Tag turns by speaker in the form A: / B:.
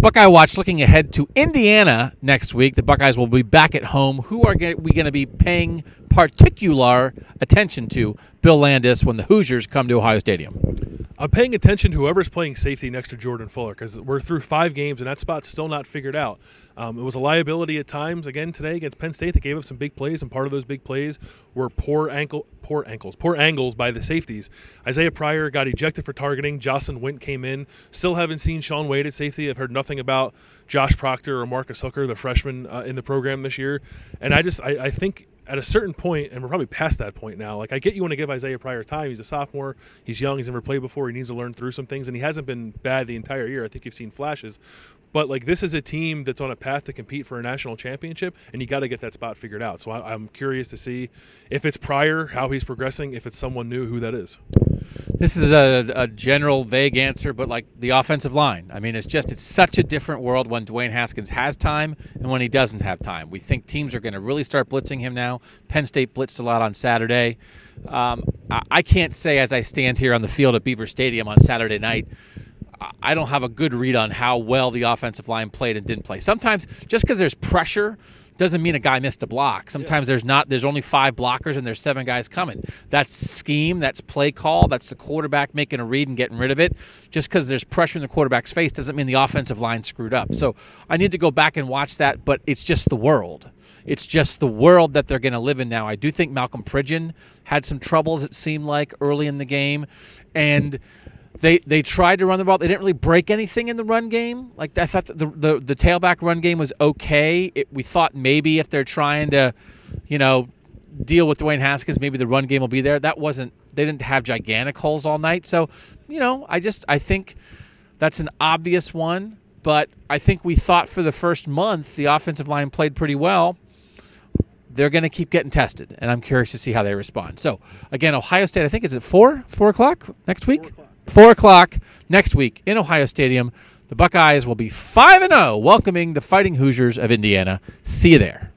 A: Buckeye Watch looking ahead to Indiana next week. The Buckeyes will be back at home. Who are we going to be paying particular attention to, Bill Landis, when the Hoosiers come to Ohio Stadium?
B: I'm paying attention to whoever's playing safety next to Jordan Fuller because we're through 5 games and that spot's still not figured out. It was a liability at times. Again, today against Penn State, they gave up some big plays, and part of those big plays were poor angles by the safeties. Isaiah Pryor got ejected for targeting. Jocelyn Wint came in. Still haven't seen Sean Wade at safety. I've heard nothing about Josh Proctor or Marcus Hooker, the freshman in the program this year. And I think at a certain point, and we're probably past that point now, like I get you want to give Isaiah Pryor time. He's a sophomore. He's young. He's never played before. He needs to learn through some things, and he hasn't been bad the entire year. I think you've seen flashes. But, like, this is a team that's on a path to compete for a national championship, and you got to get that spot figured out. So I'm curious to see if it's Pryor, how he's progressing, if it's someone new, who that is.
A: This is a general, vague answer, but like the offensive line. I mean, it's such a different world when Dwayne Haskins has time and when he doesn't have time. We think teams are going to really start blitzing him now. Penn State blitzed a lot on Saturday. I can't say as I stand here on the field at Beaver Stadium on Saturday night, I don't have a good read on how well the offensive line played and didn't play. Sometimes just because there's pressure doesn't mean a guy missed a block. Sometimes there's only 5 blockers and there's 7 guys coming. That's scheme, that's play call, that's the quarterback making a read and getting rid of it. Just because there's pressure in the quarterback's face doesn't mean the offensive line screwed up. So I need to go back and watch that, but it's just the world. It's just the world that they're going to live in now. I do think Malcolm Pridgeon had some troubles, it seemed like, early in the game. And They tried to run the ball. They didn't really break anything in the run game. Like I thought the tailback run game was okay. We thought maybe if they're trying to, deal with Dwayne Haskins, maybe the run game will be there. That wasn't. They didn't have gigantic holes all night. So, I think that's an obvious one. But I think we thought for the first month the offensive line played pretty well. They're going to keep getting tested, and I'm curious to see how they respond. So again, Ohio State. I think it's at 4 o'clock next week. 4 o'clock next week in Ohio Stadium. The Buckeyes will be 5-0, welcoming the Fighting Hoosiers of Indiana. See you there.